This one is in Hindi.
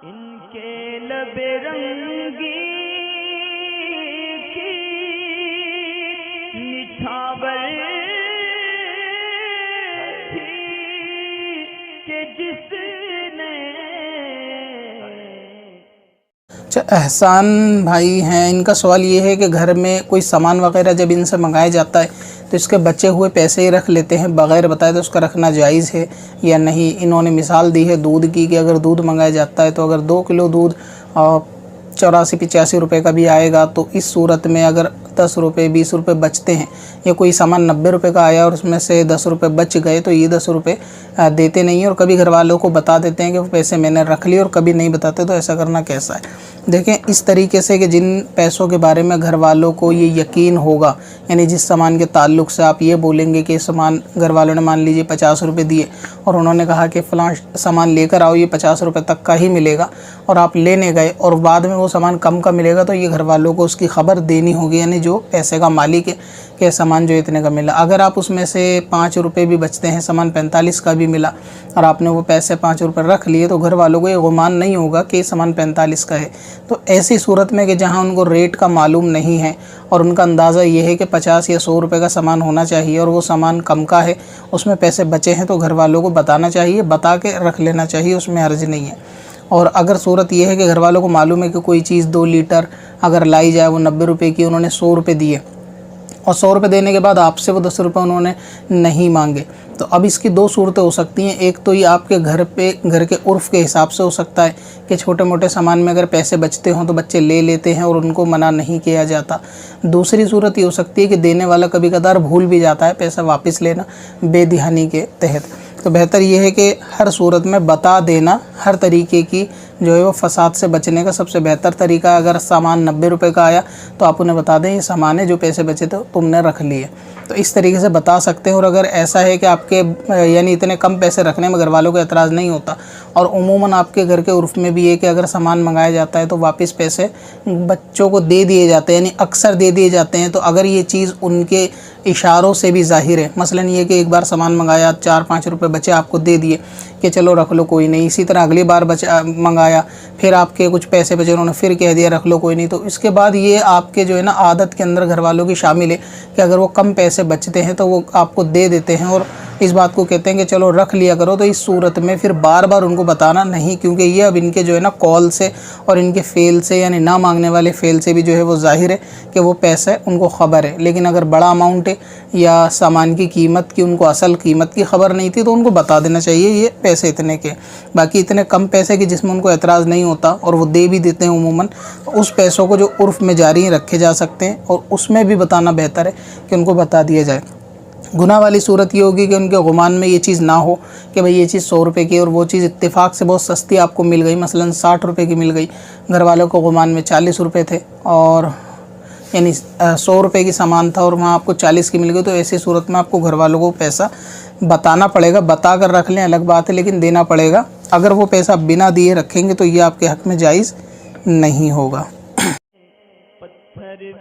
इनके लबे रंगी की निछावर थी कि जिसने। अच्छा, एहसान भाई हैं, इनका सवाल ये है कि घर में कोई सामान वगैरह जब इनसे मंगाया जाता है तो इसके बचे हुए पैसे ही रख लेते हैं बग़ैर बताए, तो उसका रखना जायज़ है या नहीं। इन्होंने मिसाल दी है दूध की कि अगर दूध मंगाया जाता है तो अगर 2 किलो दूध 84-85 रुपये का भी आएगा तो इस सूरत में अगर 10 रुपये 20 रुपये बचते हैं या कोई सामान 90 रुपये का आया और उसमें से 10 रुपये बच गए तो ये 10 रुपये देते नहीं हैं और कभी घर वालों को बता देते हैं कि वो पैसे मैंने रख लिए और कभी नहीं बताते। तो ऐसा करना कैसा है? देखें, इस तरीके से कि जिन पैसों के बारे में घर वालों को ये यकीन होगा, यानी जिस सामान के ताल्लुक़ से आप ये बोलेंगे कि सामान घर वालों ने मान लीजिए 50 रुपये दिए और उन्होंने कहा कि फ़लाँ सामान लेकर आओ, ये 50 रुपये तक का ही मिलेगा, और आप लेने गए और बाद में वो सामान कम का मिलेगा, तो ये घर वालों को उसकी ख़बर देनी होगी, यानी जो पैसे का मालिक है कि सामान जो इतने का मिला। अगर आप उसमें से 5 रुपये भी बचते हैं, सामान 45 का भी मिला और आपने वो पैसे 5 रुपये रख लिए, तो घर वालों को ये गुमान नहीं होगा कि सामान 45 का है। तो ऐसी सूरत में कि जहाँ उनको रेट का मालूम नहीं है और उनका अंदाज़ा ये है कि 50 या 100 रुपये का सामान होना चाहिए और वो सामान कम का है, उसमें पैसे बचे हैं, तो घर वालों को बताना चाहिए, बता के रख लेना चाहिए, उसमें हर्ज नहीं है। और अगर सूरत यह है कि घर वालों को मालूम है कि कोई चीज़ 2 लीटर अगर लाई जाए वो 90 रुपये की, उन्होंने 100 रुपये दिए और 100 रुपये देने के बाद आपसे वो 10 रुपये उन्होंने नहीं मांगे, तो अब इसकी 2 सूरतें हो सकती हैं। एक तो ये आपके घर के उर्फ़ के हिसाब से हो सकता है कि छोटे मोटे सामान में अगर पैसे बचते हों तो बच्चे ले लेते हैं और उनको मना नहीं किया जाता। दूसरी सूरत ये हो सकती है कि देने वाला कभी कदार भूल भी जाता है पैसा वापस लेना बेदिहानी के तहत। तो बेहतर ये है कि हर सूरत में बता देना, हर तरीके की जो है वो फ़साद से बचने का सबसे बेहतर तरीका। अगर सामान 90 रुपये का आया तो आप उन्हें बता दें ये सामान है, जो पैसे बचे थे तुमने रख लिए, तो इस तरीके से बता सकते हैं। और अगर ऐसा है कि आपके यानी इतने कम पैसे रखने में घर वालों को एतराज़ नहीं होता और उमूमन आपके घर के उर्फ़ में भी है कि अगर सामान मंगाया जाता है तो वापस पैसे बच्चों को दे दिए जाते हैं, यानी अक्सर दे दिए जाते हैं। तो अगर ये चीज़ उनके इशारों से भी ज़ाहिर है, मसलन ये कि एक बार सामान मंगाया 4-5 रुपये बचे, आपको दे दिए कि चलो रख लो कोई नहीं, इसी तरह अगली बार मंगाया फिर आपके कुछ पैसे बचे, उन्होंने फिर कह दिया रख लो कोई नहीं, तो इसके बाद ये आपके जो है ना आदत के अंदर घर वालों की शामिल है कि अगर वो कम पैसे बचते हैं तो वो आपको दे देते हैं और इस बात को कहते हैं कि चलो रख लिया करो। तो इस सूरत में फिर बार बार उनको बताना नहीं, क्योंकि ये अब इनके जो है ना कॉल से और इनके फ़ेल से यानी ना मांगने वाले फ़ेल से भी जो है वो ज़ाहिर है कि वो पैसे उनको ख़बर है। लेकिन अगर बड़ा अमाउंट है या सामान की कीमत की उनको असल कीमत की ख़बर नहीं थी तो उनको बता देना चाहिए ये पैसे इतने के। बाकी इतने कम पैसे की जिसमें उनको एतराज़ नहीं होता और वो दे भी देते हैं उमूमन, तो उस पैसों को जो उर्फ़ में जारी रखे जा सकते हैं और उसमें भी बताना बेहतर है कि उनको बता दिया जाए। गुनाह वाली सूरत ये होगी कि उनके गुमान में ये चीज़ ना हो कि भाई ये चीज़ 100 रुपये की और वो चीज़ इत्तेफाक से बहुत सस्ती आपको मिल गई, मसलन 60 रुपये की मिल गई, घर वालों को गुमान में 40 रुपये थे और यानी 100 रुपये की सामान था और वहाँ आपको 40 की मिल गई, तो ऐसी सूरत में आपको घर वालों को पैसा बताना पड़ेगा। बता कर रख लें अलग बात है, लेकिन देना पड़ेगा। अगर वो पैसा बिना दिए रखेंगे तो ये आपके हक़ में जायज़ नहीं होगा। पत्थर